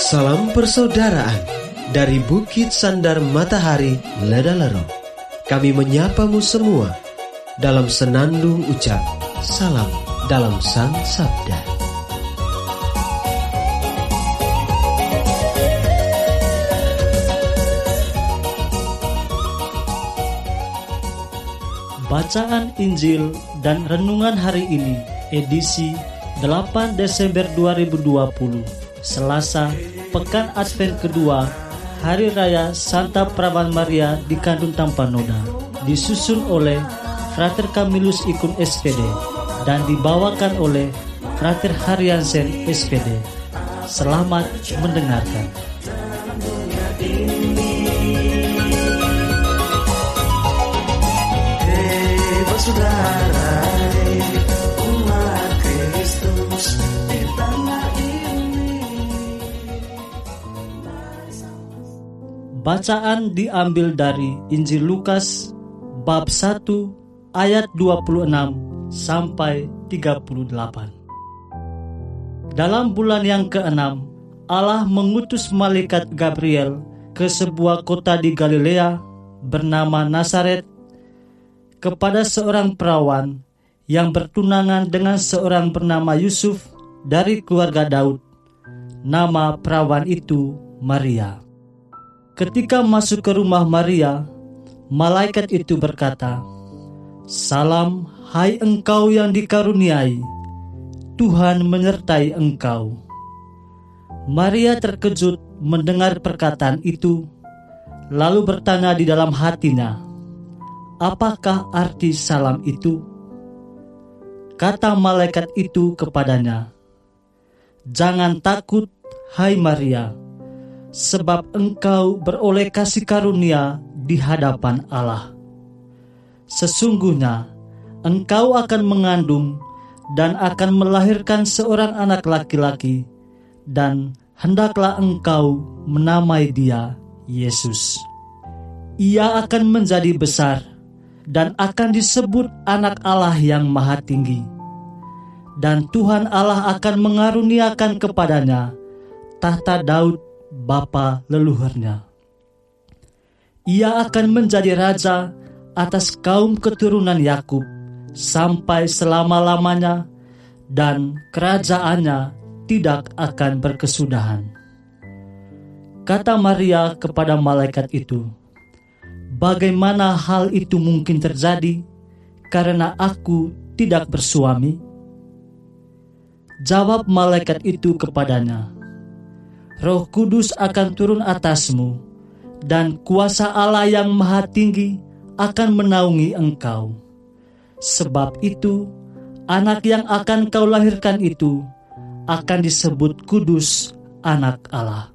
Salam persaudaraan dari Bukit Sandar Matahari Ledalero. Kami menyapamu semua dalam senandung ucap salam dalam Sang Sabda. Bacaan Injil dan Renungan hari ini, edisi 8 Desember 2020, Selasa, Pekan Advent kedua, Hari Raya Santa Perawan Maria di Kandung Tanpa Noda, disusun oleh Frater Camillus Ikun SPD dan dibawakan oleh Frater Haryansen SPD. Selamat mendengarkan. Saudara, umat Kristus di tanah ini. Bacaan diambil dari Injil Lukas bab 1 ayat 26 sampai 38. Dalam bulan yang ke-6, Allah mengutus malaikat Gabriel ke sebuah kota di Galilea bernama Nazaret kepada seorang perawan yang bertunangan dengan seorang bernama Yusuf dari keluarga Daud. Nama perawan itu Maria. Ketika masuk ke rumah Maria, malaikat itu berkata, "Salam, hai engkau yang dikaruniai, Tuhan menyertai engkau." Maria terkejut mendengar perkataan itu, lalu bertanya di dalam hatinya, "Apakah arti salam itu?" Kata malaikat itu kepadanya, "Jangan takut, hai Maria, sebab engkau beroleh kasih karunia di hadapan Allah. Sesungguhnya engkau akan mengandung dan akan melahirkan seorang anak laki-laki, dan hendaklah engkau menamai dia Yesus. Ia akan menjadi besar dan akan disebut Anak Allah yang Maha Tinggi. Dan Tuhan Allah akan mengaruniakan kepadanya tahta Daud bapa leluhurnya. Ia akan menjadi raja atas kaum keturunan Yakub sampai selama-lamanya, dan kerajaannya tidak akan berkesudahan." Kata Maria kepada malaikat itu, "Bagaimana hal itu mungkin terjadi, karena aku tidak bersuami?" Jawab malaikat itu kepadanya, "Roh Kudus akan turun atasmu, dan kuasa Allah yang Maha Tinggi akan menaungi engkau. Sebab itu, anak yang akan kau lahirkan itu akan disebut kudus, Anak Allah.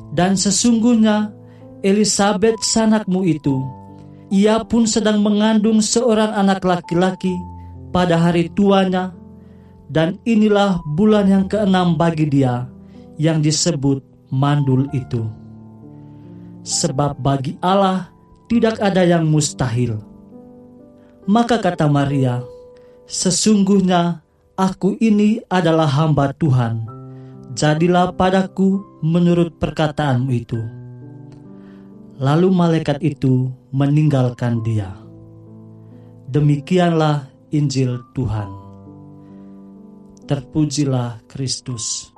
Dan sesungguhnya Elisabet sanakmu itu, ia pun sedang mengandung seorang anak laki-laki pada hari tuanya, dan inilah bulan yang ke-6 bagi dia yang disebut mandul itu. Sebab bagi Allah tidak ada yang mustahil." Maka kata Maria, "Sesungguhnya aku ini adalah hamba Tuhan, jadilah padaku menurut perkataanmu itu." Lalu malaikat itu meninggalkan dia. Demikianlah Injil Tuhan. Terpujilah Kristus.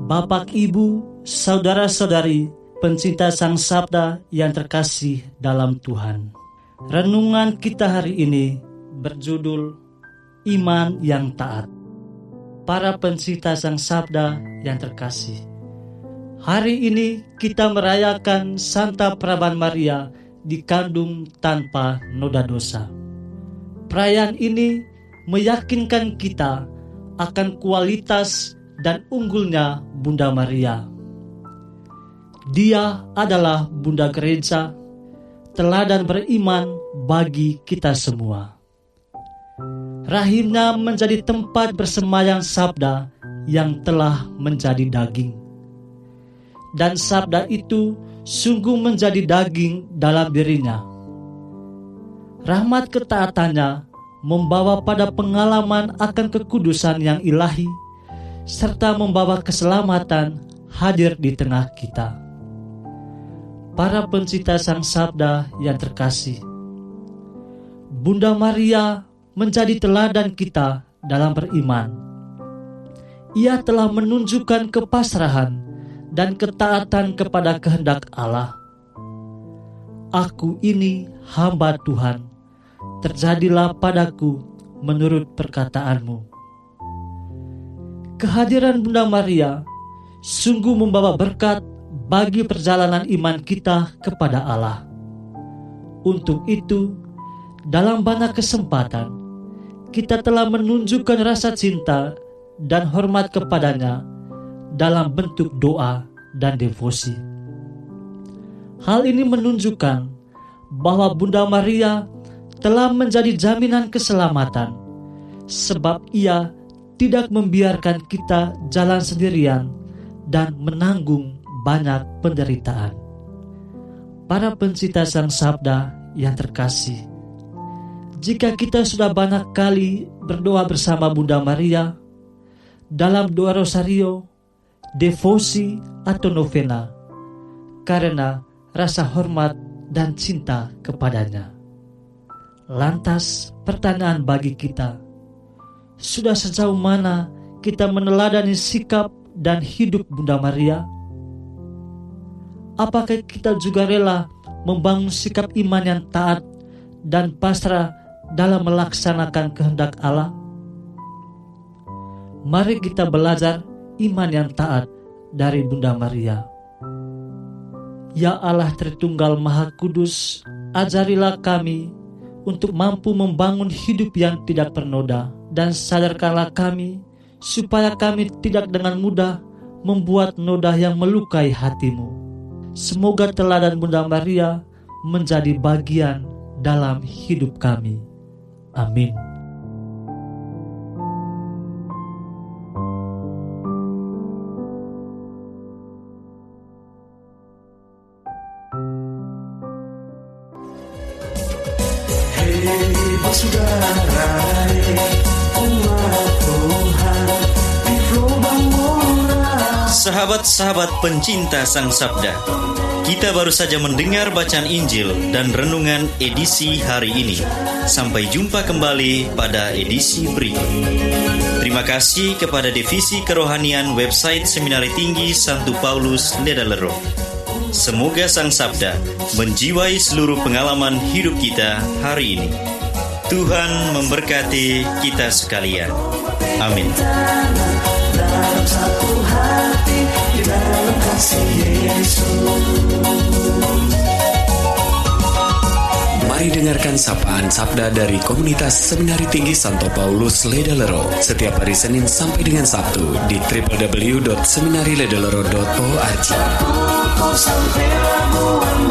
Bapak, Ibu, saudara-saudari, pencinta Sang Sabda yang terkasih dalam Tuhan. Renungan kita hari ini berjudul Iman yang Taat. Para pencinta Sang Sabda yang terkasih, hari ini kita merayakan Santa Perawan Maria di Kandung Tanpa Noda Dosa. Perayaan ini meyakinkan kita akan kualitas dan unggulnya Bunda Maria. Dia adalah Bunda Gereja, teladan beriman bagi kita semua. Rahimnya menjadi tempat bersemayam sabda yang telah menjadi daging. Dan sabda itu sungguh menjadi daging dalam dirinya. Rahmat ketaatannya membawa pada pengalaman akan kekudusan yang ilahi, serta membawa keselamatan hadir di tengah kita. Para pencinta Sang Sabda yang terkasih, Bunda Maria menjadi teladan kita dalam beriman. Ia telah menunjukkan kepasrahan dan ketaatan kepada kehendak Allah. Aku ini hamba Tuhan, terjadilah padaku menurut perkataanmu. Kehadiran Bunda Maria sungguh membawa berkat bagi perjalanan iman kita kepada Allah. Untuk itu, dalam banyak kesempatan, kita telah menunjukkan rasa cinta dan hormat kepadanya dalam bentuk doa dan devosi. Hal ini menunjukkan bahwa Bunda Maria telah menjadi jaminan keselamatan, sebab ia tidak membiarkan kita jalan sendirian dan menanggung banyak penderitaan. Para pencinta Sang Sabda yang terkasih, jika kita sudah banyak kali berdoa bersama Bunda Maria dalam doa rosario, devosi atau novena, karena rasa hormat dan cinta kepadanya. Lantas pertanyaan bagi kita, sudah sejauh mana kita meneladani sikap dan hidup Bunda Maria? Apakah kita juga rela membangun sikap iman yang taat dan pasrah dalam melaksanakan kehendak Allah? Mari kita belajar iman yang taat dari Bunda Maria. Ya Allah Tritunggal Maha Kudus, ajarilah kami untuk mampu membangun hidup yang tidak bernoda, dan sadarkanlah kami supaya kami tidak dengan mudah membuat noda yang melukai hatimu. Semoga teladan Bunda Maria menjadi bagian dalam hidup kami. Amin. Hei saudara, umat Tuhan di gelombang murah. Sahabat-sahabat pencinta Sang Sabda, kita baru saja mendengar bacaan Injil dan renungan edisi hari ini. Sampai jumpa kembali pada edisi berikut. Terima kasih kepada Divisi Kerohanian website Seminari Tinggi Santo Paulus Ledalero. Semoga Sang Sabda menjiwai seluruh pengalaman hidup kita hari ini. Tuhan memberkati kita sekalian. Amin. Dalam satu hati, di dalam kasih Yesus. Mari dengarkan sapaan sabda dari komunitas Seminari Tinggi Santo Paulus Ledalero setiap hari Senin sampai dengan Sabtu di www.seminariledalero.org. Sampai labuan